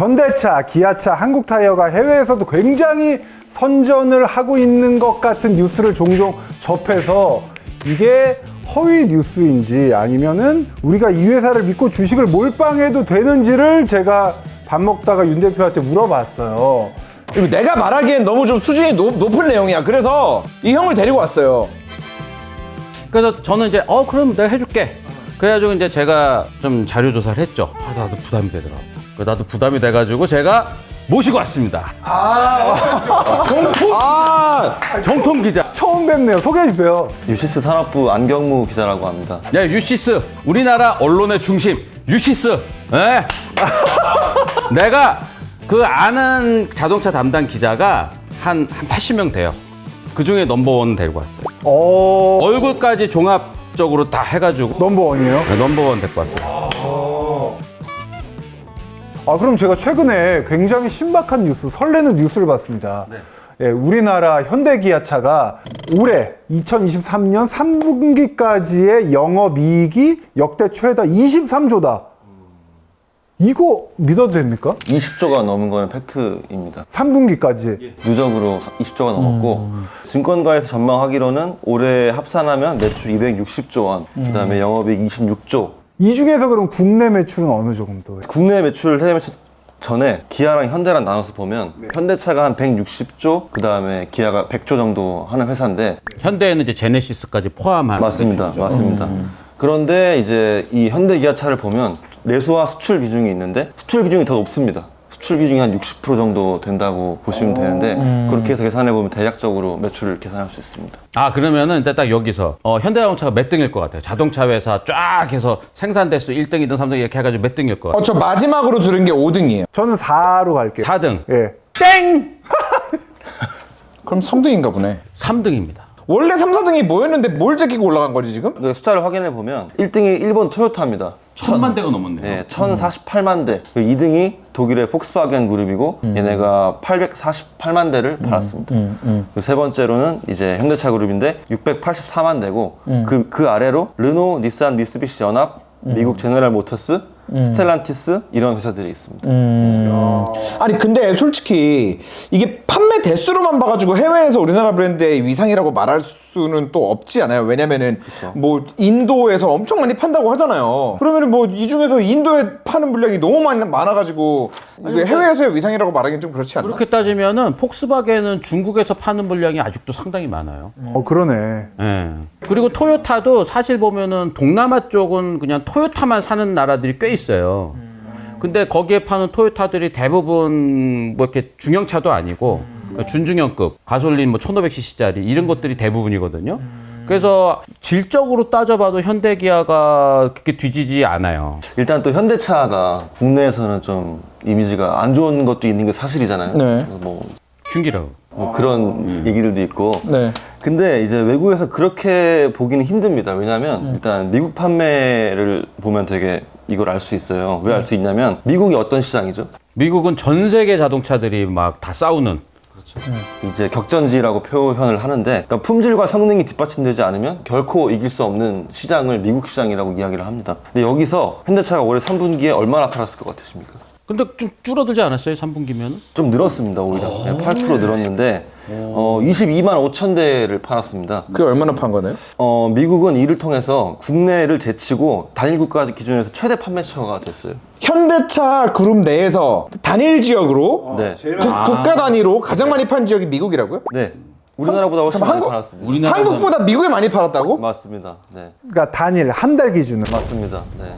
현대차, 기아차, 한국타이어가 해외에서도 굉장히 선전을 하고 있는 것 같은 뉴스를 종종 접해서 이게 허위 뉴스인지 아니면은 우리가 이 회사를 믿고 주식을 몰빵해도 되는지를 제가 밥 먹다가 윤 대표한테 물어봤어요. 그리고 내가 말하기엔 너무 좀 수준이 높은 내용이야. 그래서 이 형을 데리고 왔어요. 그래서 저는 이제 그럼 내가 해줄게. 그래가지고 이제 제가 좀 자료 조사를 했죠. 나도 부담이 되더라고. 나도 부담이 돼가지고 제가 모시고 왔습니다. 정통 기자. 처음 뵙네요. 소개해 주세요. 유시스 산업부 안경무 기자라고 합니다. 네, 유시스. 우리나라 언론의 중심. 유시스. 네. 내가 그 아는 자동차 담당 기자가 한 80명 돼요. 그 중에 넘버원 데리고 왔어요. 얼굴까지 종합적으로 다 해가지고. 넘버원이에요? 네, 넘버원 데리고 왔어요. 그럼 제가 최근에 굉장히 신박한 뉴스, 설레는 뉴스를 봤습니다. 네. 예, 우리나라 현대기아차가 올해 2023년 3분기까지의 영업이익이 역대 최다 23조다. 이거 믿어도 됩니까? 20조가 넘은 거는 팩트입니다. 3분기까지. 누적으로 20조가 넘었고 증권가에서 전망하기로는 올해 합산하면 매출 260조 원, 그다음에 영업이익 26조. 이 중에서 그럼 국내 매출은 어느 정도? 국내 매출, 해외 매출 전에 기아랑 현대랑 나눠서 보면 현대차가 한 160조, 그다음에 기아가 100조 정도 하는 회사인데 현대에는 이제 제네시스까지 포함한. 맞습니다. 매출이죠. 맞습니다. 그런데 이제 이 현대 기아차를 보면 내수와 수출 비중이 있는데 수출 비중이 더 높습니다. 수출 비중이 한 60% 정도 된다고 보시면 되는데 그렇게 해서 계산해 보면 대략적으로 매출을 계산할 수 있습니다. 그러면은 이제 딱 여기서 현대자동차가 몇 등일 것 같아요? 자동차 회사 쫙 해서 생산 대수 1등, 2등, 3등 이렇게 해가지고 몇 등일 것 같아요? 저 마지막으로 들은 게 5등이에요. 저는 4로 갈게요. 4등. 예. 땡! 그럼 3등인가 보네. 3등입니다. 원래 3, 4등이 뭐였는데 뭘 제끼고 올라간 거지 지금? 그 숫자를 확인해 보면 1등이 일본 토요타입니다. 1000만 대가 넘었네요. 네, 1048만 대. 2등이 독일의 폭스바겐 그룹이고 얘네가 848만 대를 팔았습니다. 그 세 번째로는 이제 현대차 그룹인데 684만 대고 그 아래로 르노, 닛산, 미쓰비시 연합, 미국 제너럴 모터스, 스텔란티스 이런 회사들이 있습니다. 아니 근데 솔직히 이게 판매 대수로만 봐가지고 해외에서 우리나라 브랜드의 위상이라고 말할 수는 또 없지 않아요? 왜냐면은 뭐 인도에서 엄청 많이 판다고 하잖아요. 그러면은 뭐 이 중에서 인도에 파는 물량이 너무 많아가지고 이게 해외에서의 위상이라고 말하기는 좀 그렇지 않나? 그렇게 따지면은 폭스바겐은 중국에서 파는 물량이 아직도 상당히 많아요. 그러네. 예. 그리고 토요타도 사실 보면은 동남아 쪽은 그냥 토요타만 사는 나라들이 꽤 있어요. 근데 거기에 파는 토요타들이 대부분 뭐 이렇게 중형차도 아니고 그러니까 준중형급 가솔린 뭐 1500cc짜리 이런 것들이 대부분이거든요. 그래서 질적으로 따져봐도 현대기아가 그렇게 뒤지지 않아요. 일단 또 현대차가 국내에서는 좀 이미지가 안 좋은 것도 있는 게 사실이잖아요. 네. 뭐 흉기라고. 그런 얘기들도 있고. 네. 근데 이제 외국에서 그렇게 보기는 힘듭니다. 왜냐하면 일단 미국 판매를 보면 되게 이걸 알 수 있어요. 왜 알 수 있냐면 미국이 어떤 시장이죠? 미국은 전 세계 자동차들이 막 다 싸우는. 이제 격전지라고 표현을 하는데 그러니까 품질과 성능이 뒷받침되지 않으면 결코 이길 수 없는 시장을 미국 시장이라고 이야기를 합니다. 근데 여기서 현대차가 올해 3분기에 얼마나 팔았을 것 같으십니까? 근데 좀 줄어들지 않았어요? 3분기면? 좀 늘었습니다. 오히려 8% 늘었는데 22만 5천 대를 팔았습니다. 그게 얼마나 판 거네요? 미국은 이를 통해서 국내를 제치고 단일 국가 기준에서 최대 판매처가 됐어요. 현대차 그룹 내에서 단일 지역으로 네. 국가 단위로 가장 많이 판 지역이 미국이라고요? 네. 우리나라보다 훨씬 많이 팔았습니다. 한국보다 미국에 많이 팔았다고? 맞습니다. 네. 그러니까 단일 한 달 기준으로. 맞습니다. 네.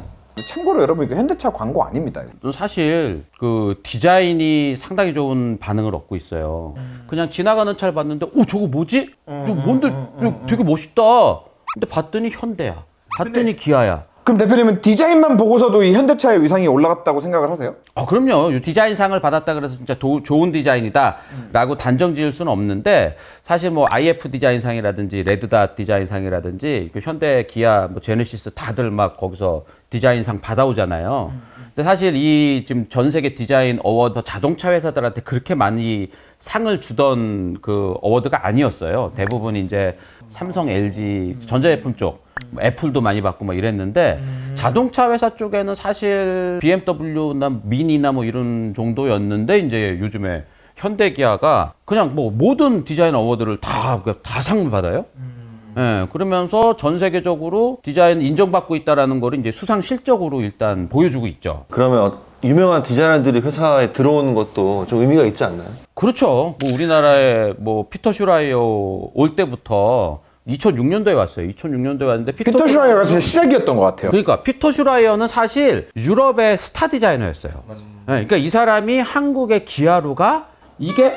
참고로 여러분 이거 현대차 광고 아닙니다. 사실 그 디자인이 상당히 좋은 반응을 얻고 있어요. 그냥 지나가는 차를 봤는데 저거 뭐지? 이거 뭔데 되게 멋있다. 근데 봤더니 현대야. 봤더니 기아야. 그럼 대표님은 디자인만 보고서도 이 현대차의 위상이 올라갔다고 생각을 하세요? 그럼요. 이 디자인상을 받았다 그래서 진짜 좋은 디자인이다라고 단정 지을 수는 없는데 사실 뭐 IF 디자인상이라든지 레드닷 디자인상이라든지 현대, 기아, 뭐 제네시스 다들 막 거기서 디자인상 받아오잖아요. 근데 사실 이 지금 전 세계 디자인 어워드 자동차 회사들한테 그렇게 많이 상을 주던 그 어워드가 아니었어요. 대부분 이제 삼성, LG, 전자제품 쪽, 애플도 많이 받고 막 이랬는데 자동차 회사 쪽에는 사실 BMW나 미니나 뭐 이런 정도였는데 이제 요즘에 현대 기아가 그냥 뭐 모든 디자인 어워드를 다 상을 받아요. 예, 그러면서 전 세계적으로 디자인 인정받고 있다라는 거를 이제 수상 실적으로 일단 보여주고 있죠. 그러면 유명한 디자이너들이 회사에 들어오는 것도 좀 의미가 있지 않나요? 그렇죠. 뭐 우리나라에 뭐 피터 슈라이어 올 때부터 2006년도에 왔어요. 2006년도에 왔는데 피터 슈라이어가 진짜 시작이었던 것 같아요. 그러니까 피터 슈라이어는 사실 유럽의 스타 디자이너였어요. 네, 그러니까 이 사람이 한국의 기아로가 이게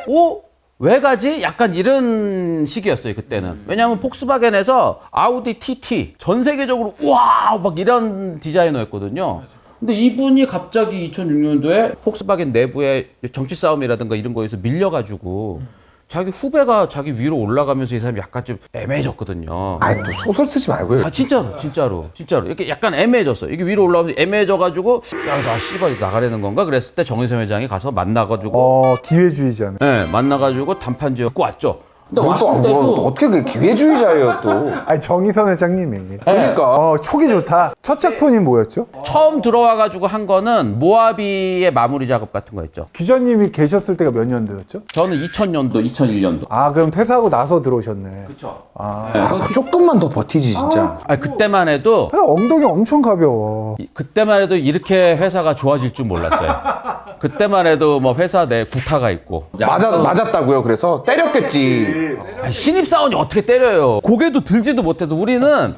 왜 가지? 약간 이런 시기였어요, 그때는. 왜냐하면 폭스바겐에서 아우디 TT 전 세계적으로 우와 막 이런 디자이너였거든요. 근데 이분이 갑자기 2006년도에 폭스바겐 내부의 정치 싸움이라든가 이런 거에서 밀려가지고 자기 후배가 자기 위로 올라가면서 이 사람이 약간 좀 애매해졌거든요. 아이, 또 소설 쓰지 말고요. 아 진짜로 이렇게 약간 애매해졌어. 이게 위로 올라오면서 애매해져가지고 야 씨발 나가려는 건가 그랬을 때 정의선 회장이 가서 만나가지고 기회주의자네. 네, 만나가지고 담판 지었고 왔죠. 근데 뭐 왔을 때도 어떻게 그 기회주의자예요 또. 아니 정의선 회장님이. 그러니까 촉이 좋다. 첫 작품이 뭐였죠? 처음 들어와가지고 한 거는 모하비의 마무리 작업 같은 거였죠. 기자님이 계셨을 때가 몇 년도였죠? 저는 2000년도, 2001년도. 아 그럼 퇴사하고 나서 들어오셨네. 그렇죠. 조금만 더 버티지 진짜. 그때만 해도 엉덩이 엄청 가벼워. 그때만 해도 이렇게 회사가 좋아질 줄 몰랐어요. 그때만 해도 뭐 회사 내 구타가 있고 맞았다고요. 그래서 때렸겠지. 아니, 신입사원이 어떻게 때려요. 고개도 들지도 못해서 우리는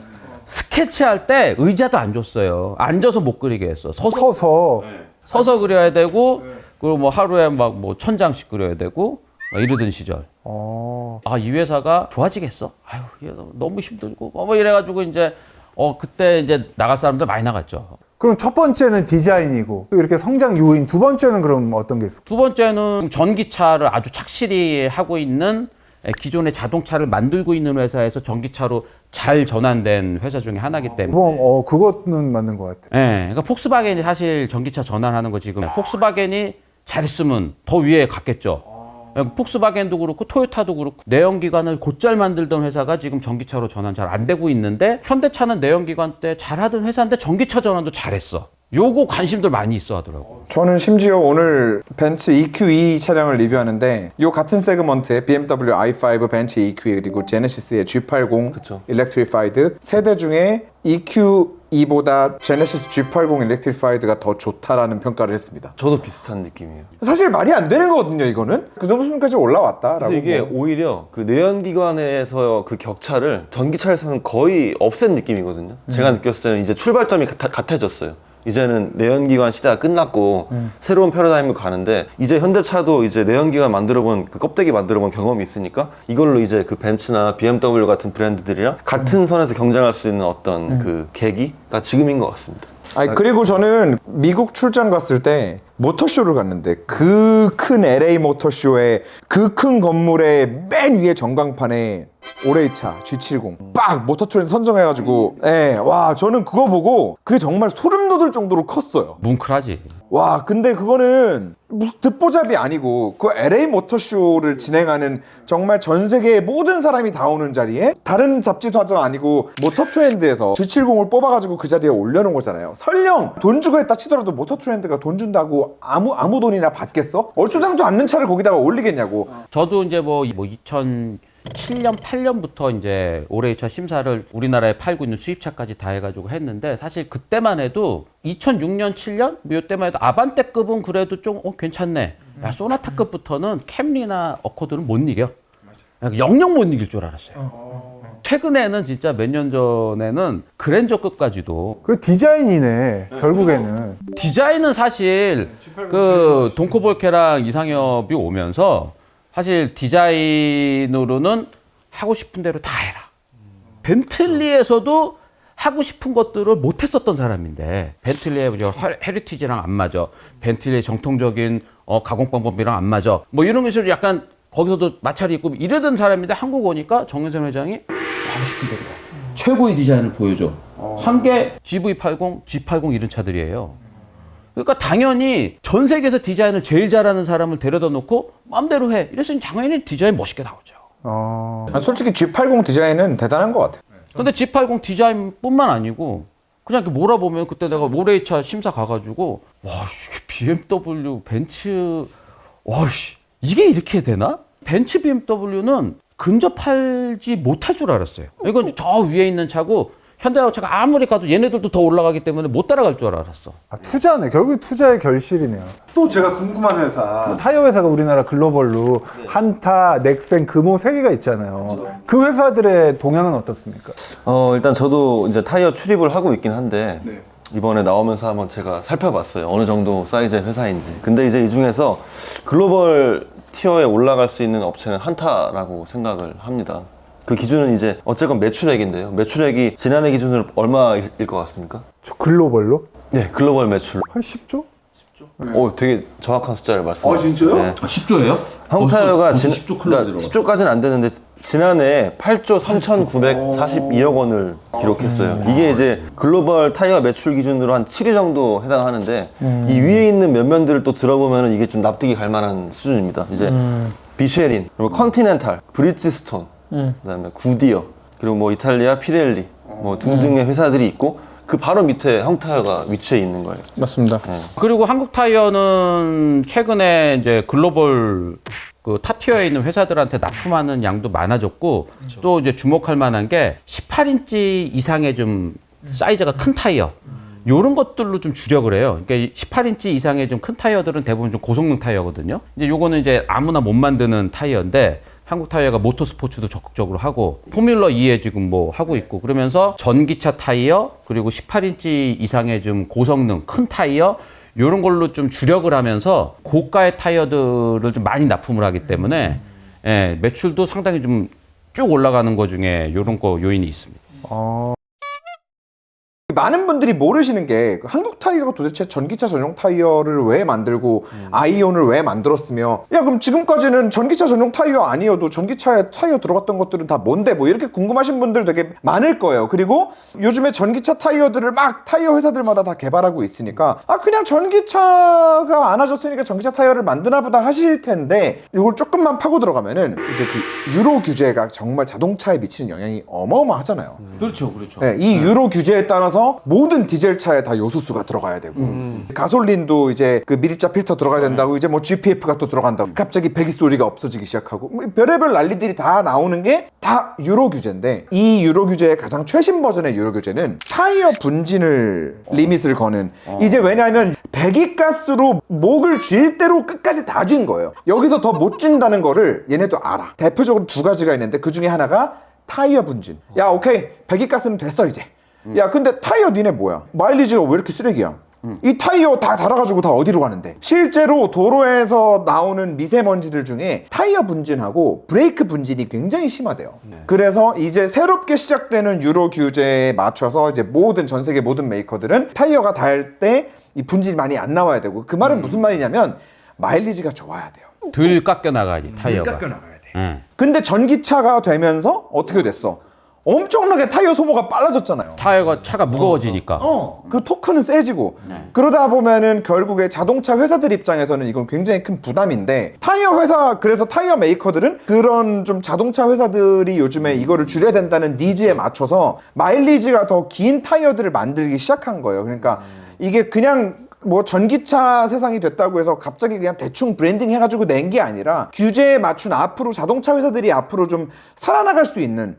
스케치할 때 의자도 안 줬어요. 앉아서 못 그리게 했어. 서서 그려야 되고 그리고 뭐 하루에 막 뭐 1000장씩 그려야 되고 막 이러던 시절. 이 회사가 좋아지겠어? 아유, 얘 너무 힘들고 뭐 이래가지고 이제 그때 이제 나갈 사람들 많이 나갔죠. 그럼 첫 번째는 디자인이고 또 이렇게 성장 요인, 두 번째는 그럼 어떤 게 있을까요? 두 번째는 전기차를 아주 착실히 하고 있는 기존의 자동차를 만들고 있는 회사에서 전기차로 잘 전환된 회사 중에 하나이기 때문에. 그거는 맞는 것 같아요. 네, 그러니까 폭스바겐이 사실 전기차 전환하는 거 지금 폭스바겐이 잘했으면 더 위에 갔겠죠. 폭스바겐도 그렇고 토요타도 그렇고 내연기관을 곧잘 만들던 회사가 지금 전기차로 전환 잘 안 되고 있는데 현대차는 내연기관 때 잘하던 회사인데 전기차 전환도 잘했어. 요거 관심들 많이 있어 하더라고. 저는 심지어 오늘 벤츠 EQE 차량을 리뷰하는데 요 같은 세그먼트에 BMW i5, 벤츠 EQE 그리고 제네시스의 G80 그쵸. 일렉트리파이드 세대 중에 EQE보다 제네시스 G80 일렉트리파이드가 더 좋다라는 평가를 했습니다. 저도 비슷한 느낌이에요. 사실 말이 안 되는 거거든요, 이거는. 그 정도 수준까지 올라왔다라고. 그래서 이게 뭐. 오히려 그 내연기관에서 그 격차를 전기차에서는 거의 없앤 느낌이거든요. 제가 느꼈을 때는 이제 출발점이 같아졌어요. 이제는 내연기관 시대가 끝났고 새로운 패러다임으로 가는데 이제 현대차도 이제 내연기관 만들어본 그 껍데기 만들어본 경험이 있으니까 이걸로 이제 그 벤츠나 BMW 같은 브랜드들이랑 같은 선에서 경쟁할 수 있는 어떤 그 계기가 지금인 것 같습니다. 아니 그리고 저는 미국 출장 갔을 때 모터쇼를 갔는데 그 큰 LA 모터쇼에 그 큰 건물의 맨 위에 전광판에 오레이차 G70 빡 모터 트렌드 선정해가지고 와 저는 그거 보고 그게 정말 소름 돋을 정도로 컸어요. 뭉클하지. 와 근데 그거는 무슨 듣보잡이 아니고 그 LA 모터쇼를 진행하는 정말 전 세계의 모든 사람이 다 오는 자리에 다른 잡지도 아니고 모터 트렌드에서 G70을 뽑아가지고 그 자리에 올려놓은 거잖아요. 설령 돈 주고 했다 치더라도 모터 트렌드가 돈 준다고 아무 돈이나 받겠어? 얼토당도 않는 차를 거기다가 올리겠냐고. 저도 이제 뭐 2007년, 8년부터 이제 오레이차 심사를 우리나라에 팔고 있는 수입차까지 다 해가지고 했는데 사실 그때만 해도 2006년, 7년? 뭐 이때만 해도 아반떼급은 그래도 좀 괜찮네. 야, 소나타급부터는 캠리나 어코드는 못 이겨. 영영 못 이길 줄 알았어요. 최근에는 진짜 몇 년 전에는 그랜저급까지도 그 디자인이네 결국에는. 디자인은 사실 그 동코볼케랑 이상엽이 오면서 사실 디자인으로는 하고 싶은 대로 다 해라. 벤틀리에서도 하고 싶은 것들을 못했었던 사람인데 벤틀리의 헤리티지랑 안 맞아. 벤틀리의 정통적인 가공 방법이랑 안 맞아. 뭐 이런 것을 약간 거기서도 마찰이 있고 이러던 사람인데 한국 오니까 정윤선 회장이 하고 싶은 대로 최고의 디자인을 보여줘. 한 게 GV80, G80 이런 차들이에요. 그러니까 당연히 전 세계에서 디자인을 제일 잘하는 사람을 데려다 놓고 마음대로 해. 이랬으니 당연히 디자인 멋있게 나오죠. 솔직히 G80 디자인은 대단한 것 같아요. 근데 G80 디자인뿐만 아니고 그냥 이렇게 몰아보면 그때 내가 모레이차 심사 가가지고 와 이게 BMW 벤츠 와씨 이게 이렇게 되나? 벤츠 BMW는 근접하지 못할 줄 알았어요. 이건 저 위에 있는 차고 현대자동차가 아무리 가도 얘네들도 더 올라가기 때문에 못 따라갈 줄 알았어. 아, 투자네. 결국 투자의 결실이네요. 또 제가 궁금한 회사, 타이어 회사가 우리나라 글로벌로 한타, 넥센, 금호 3개가 있잖아요. 그 회사들의 동향은 어떻습니까? 일단 저도 이제 타이어 출입을 하고 있긴 한데 이번에 나오면서 한번 제가 살펴봤어요. 어느 정도 사이즈의 회사인지. 근데 이제 이 중에서 글로벌 티어에 올라갈 수 있는 업체는 한타라고 생각을 합니다. 그 기준은 이제 어쨌건 매출액인데요. 매출액이 지난해 기준으로 얼마일 것 같습니까? 글로벌로? 네, 글로벌 매출. 한 10조? 되게 정확한 숫자를 말씀하셨어요. 진짜요? 네. 10조예요? 한국타이어가 10조 클럽에 그러니까 10조까지는 안 되는데 지난해 8조 3,942억 원을 기록했어요. 이게 이제 글로벌 타이어 매출 기준으로 한 7위 정도 해당하는데 이 위에 있는 면면들을 또 들어보면 이게 좀 납득이 갈 만한 수준입니다. 이제 비쉐린, 그리고 컨티넨탈, 브리지스톤, 그다음에 구디어, 그리고 뭐 이탈리아 피렐리 뭐 등등의 회사들이 있고 그 바로 밑에 한국타이어가 위치해 있는 거예요. 맞습니다. 그리고 한국타이어는 최근에 이제 글로벌 그 탑티어에 있는 회사들한테 납품하는 양도 많아졌고 또 이제 주목할 만한 게 18인치 이상의 좀 사이즈가 큰 타이어 요런 것들로 좀 주력을 해요. 그러니까 18인치 이상의 좀 큰 타이어들은 대부분 좀 고성능 타이어거든요. 이제 요거는 이제 아무나 못 만드는 타이어인데 한국 타이어가 모터스포츠도 적극적으로 하고 포뮬러 2에 지금 뭐 하고 있고 그러면서 전기차 타이어 그리고 18인치 이상의 좀 고성능 큰 타이어 이런 걸로 좀 주력을 하면서 고가의 타이어들을 좀 많이 납품을 하기 때문에 예, 매출도 상당히 좀 쭉 올라가는 거 중에 이런 거 요인이 있습니다. 많은 분들이 모르시는 게 한국 타이어가 도대체 전기차 전용 타이어를 왜 만들고 아이온을 왜 만들었으며 야 그럼 지금까지는 전기차 전용 타이어 아니어도 전기차에 타이어 들어갔던 것들은 다 뭔데 뭐 이렇게 궁금하신 분들 되게 많을 거예요. 그리고 요즘에 전기차 타이어들을 막 타이어 회사들마다 다 개발하고 있으니까 아 그냥 전기차가 많아졌으니까 전기차 타이어를 만드나 보다 하실 텐데 이걸 조금만 파고 들어가면은 이제 그 유로 규제가 정말 자동차에 미치는 영향이 어마어마하잖아요. 그렇죠, 그렇죠. 네, 이 유로 규제에 따라서 모든 디젤 차에 다 요소수가 들어가야 되고 가솔린도 이제 그 미리짜 필터 들어가야 된다고 이제 뭐 GPF가 또 들어간다고 갑자기 배기 소리가 없어지기 시작하고 뭐 별의별 난리들이 다 나오는 게 다 유로 규제인데 이 유로 규제의 가장 최신 버전의 유로 규제는 타이어 분진을 리밋을 거는 이제 왜냐하면 배기가스로 목을 쥘 대로 끝까지 다 쥔 거예요. 여기서 더 못 준다는 거를 얘네도 알아. 대표적으로 두 가지가 있는데 그 중에 하나가 타이어 분진. 야 오케이 배기가스는 됐어 이제. 야 근데 타이어 니네 뭐야? 마일리지가 왜 이렇게 쓰레기야? 이 타이어 다 달아가지고 다 어디로 가는데? 실제로 도로에서 나오는 미세먼지들 중에 타이어 분진하고 브레이크 분진이 굉장히 심하대요. 그래서 이제 새롭게 시작되는 유로 규제에 맞춰서 이제 전 세계 모든 메이커들은 타이어가 달 때 이 분진이 많이 안 나와야 되고 그 말은 무슨 말이냐면 마일리지가 좋아야 돼요. 덜 깎여 나가지 타이어가. 나가야 돼. 예. 근데 전기차가 되면서 어떻게 됐어? 엄청나게 타이어 소모가 빨라졌잖아요. 타이어가 차가 무거워지니까. 그 토크는 세지고 그러다 보면은 결국에 자동차 회사들 입장에서는 이건 굉장히 큰 부담인데 타이어 회사 그래서 타이어 메이커들은 그런 좀 자동차 회사들이 요즘에 이거를 줄여야 된다는 니즈에 맞춰서 마일리지가 더 긴 타이어들을 만들기 시작한 거예요. 그러니까 이게 그냥 뭐 전기차 세상이 됐다고 해서 갑자기 그냥 대충 브랜딩 해가지고 낸 게 아니라 규제에 맞춘 앞으로 자동차 회사들이 앞으로 좀 살아나갈 수 있는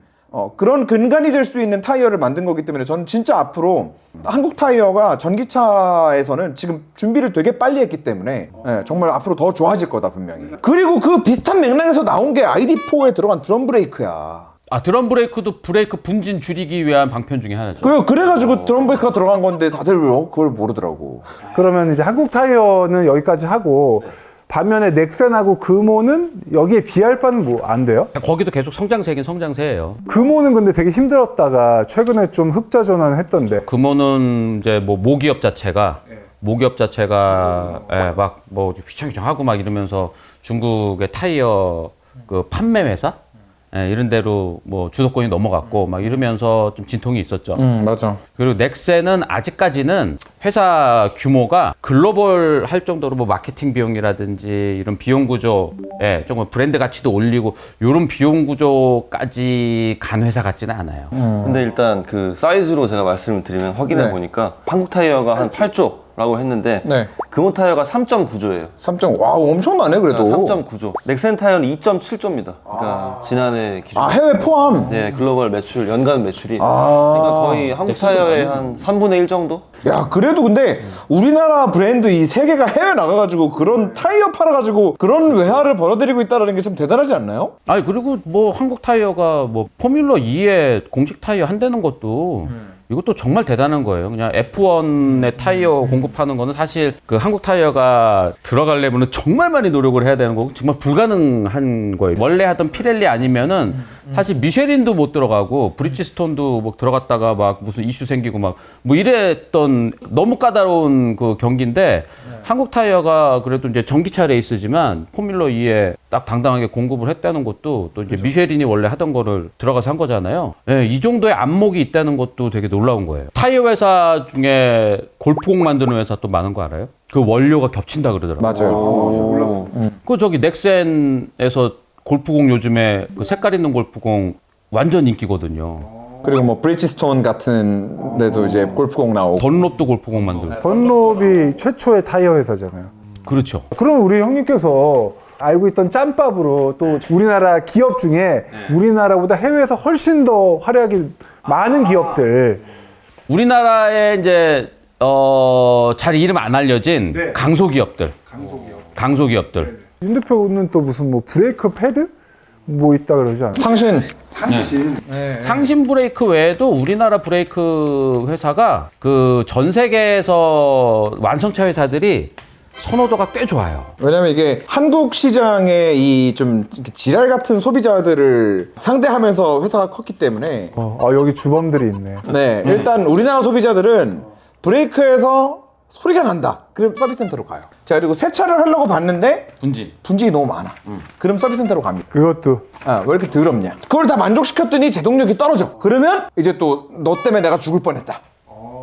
그런 근간이 될 수 있는 타이어를 만든 거기 때문에 저는 진짜 앞으로 한국 타이어가 전기차에서는 지금 준비를 되게 빨리 했기 때문에 정말 앞으로 더 좋아질 거다 분명히. 그리고 그 비슷한 맥락에서 나온 게 ID4에 들어간 드럼 브레이크야. 아 드럼 브레이크도 브레이크 분진 줄이기 위한 방편 중에 하나죠. 그래가지고 드럼 브레이크가 들어간 건데 다들 그걸 모르더라고. 그러면 이제 한국 타이어는 여기까지 하고 반면에 넥센하고 금호는 여기에 비할 바는 뭐 안 돼요? 거기도 계속 성장세긴 성장세예요. 금호는 근데 되게 힘들었다가 최근에 좀 흑자 전환했던데. 금호는 이제 뭐 모기업 자체가 막 뭐 휘청휘청하고 막 이러면서 중국의 타이어 그 판매 회사 이런 데로 뭐 주도권이 넘어갔고 막 이러면서 좀 진통이 있었죠. 맞아. 그리고 넥센은 아직까지는 회사 규모가 글로벌 할 정도로 뭐 마케팅 비용이라든지 이런 비용 구조에 조금 브랜드 가치도 올리고 이런 비용 구조까지 간 회사 같지는 않아요. 근데 일단 그 사이즈로 제가 말씀을 드리면 확인해 네. 보니까 한국 타이어가 한 8조라고 했는데 네. 금호 타이어가 3.9조예요. 3점, 와, 엄청나네, 그래도. 3.9조. 넥센 타이어는 2.7조입니다. 그러니까 지난해 기준. 아, 해외 포함? 네, 글로벌 매출 연간 매출이 그러니까 거의 한국 타이어의 한 3분의 1 정도? 야, 그래도 근데 우리나라 브랜드 이 세 개가 해외 나가가지고 그런 타이어 팔아가지고 그런 외화를 벌어들이고 있다는 게 참 대단하지 않나요? 아니 그리고 뭐 한국 타이어가 뭐 포뮬러 2에 공식 타이어 한다는 것도 이것도 정말 대단한 거예요. 그냥 F1의 타이어 공급하는 거는 사실 그 한국 타이어가 들어가려면 정말 많이 노력을 해야 되는 거고 정말 불가능한 거예요. 원래 하던 피렐리 아니면은 사실 미쉐린도 못 들어가고 브리지스톤도 뭐 들어갔다가 막 무슨 이슈 생기고 막 뭐 이랬던 너무 까다로운 그 경기인데 한국 타이어가 그래도 이제 전기차 레이스지만 포뮬러 2에 딱 당당하게 공급을 했다는 것도 또 이제 미쉐린이 원래 하던 거를 들어가서 한 거잖아요. 예, 이 정도의 안목이 있다는 것도 되게 놀라운 거예요. 타이어 회사 중에 골프공 만드는 회사 또 많은 거 알아요? 그 원료가 겹친다 그러더라고요. 맞아요. 그 저기 넥센에서 골프공 요즘에 그 색깔 있는 골프공 완전 인기거든요. 그리고 뭐 브리지스톤 같은 데도 이제 골프공 나오고. 던롭도 골프공 만들고. 던롭이 최초의 타이어 회사잖아요. 그렇죠. 그럼 우리 형님께서 알고 있던 짬밥으로 또 우리나라 기업 중에 우리나라보다 해외에서 훨씬 더 활약이 많은 기업들 우리나라에 이제 잘 이름 안 알려진 강소기업들. 강소기업들. 윤 대표는 또 무슨 뭐 브레이크 패드? 뭐 있다 그러지 않아요? 상신. 상신 브레이크 외에도 우리나라 브레이크 회사가 그 전 세계에서 완성차 회사들이 선호도가 꽤 좋아요. 왜냐면 이게 한국 시장의 이 좀 지랄 같은 소비자들을 상대하면서 회사가 컸기 때문에 여기 주범들이 있네. 네, 일단 우리나라 소비자들은 브레이크에서 소리가 난다. 그럼 서비스 센터로 가요. 자, 그리고 세차를 하려고 봤는데 분진이 너무 많아. 그럼 서비스 센터로 갑니다. 그것도 아, 왜 이렇게 더럽냐? 그걸 다 만족시켰더니 제동력이 떨어져. 그러면 이제 또 너 때문에 내가 죽을 뻔했다.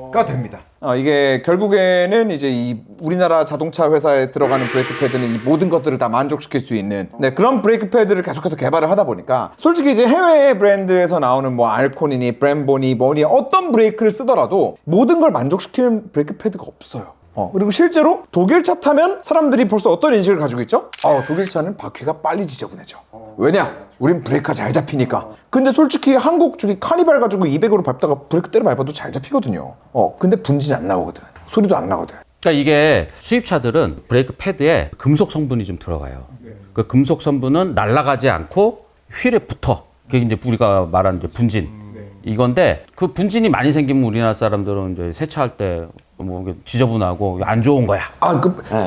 가 됩니다. 이게 결국에는 이제 이 우리나라 자동차 회사에 들어가는 브레이크 패드는 이 모든 것들을 다 만족시킬 수 있는 그런 브레이크 패드를 계속해서 개발을 하다 보니까 솔직히 이제 해외 브랜드에서 나오는 뭐 알콘이니 브렘보니 뭐니 어떤 브레이크를 쓰더라도 모든 걸 만족시키는 브레이크 패드가 없어요. 그리고 실제로 독일 차 타면 사람들이 벌써 어떤 인식을 가지고 있죠? 독일 차는 바퀴가 빨리 지저분해져. 왜냐? 우린 브레이크가 잘 잡히니까. 근데 솔직히 한국 저기 카니발 가지고 200으로 밟다가 브레이크 때려 밟아도 잘 잡히거든요. 근데 분진이 안 나오거든. 소리도 안 나거든. 그러니까 이게 수입차들은 브레이크 패드에 금속 성분이 좀 들어가요. 그 금속 성분은 날아가지 않고 휠에 붙어. 그게 이제 우리가 말하는 이제 분진. 이건데 그 분진이 많이 생기면 우리나라 사람들은 이제 세차할 때 뭐 지저분하고 안 좋은 거야.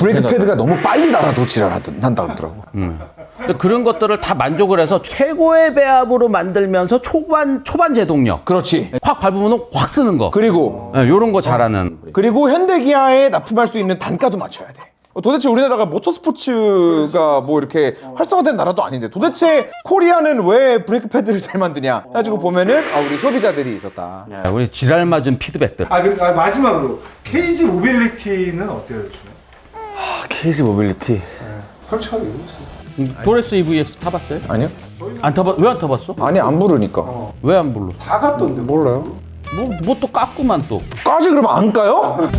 브레이크 패드가 너무 빨리 달아도 지랄한다 그러더라고. 근데 그런 것들을 다 만족을 해서 최고의 배합으로 만들면서 초반 제동력. 그렇지. 확 밟으면 확 쓰는 거. 그리고 요런 거 잘하는. 그리고 현대기아에 납품할 수 있는 단가도 맞춰야 돼. 도대체 우리나라가 모터스포츠가 뭐 이렇게 활성화된 나라도 아닌데 도대체 코리아는 왜 브레이크 패드를 잘 만드냐 해가지고 보면은 우리 소비자들이 있었다. 우리 지랄 맞은 피드백들. 마지막으로 KG 모빌리티는 어때요 요즘에? KG 모빌리티. 솔직하게 얘기해주세요. 도레스 EVX 타봤어요? 아니요? 왜 안 타봤어? 아니 안 부르니까. 왜 안 불러? 다 갔던데. 몰라요. 뭐 또 깎구만 또. 까지 그러면 안 까요?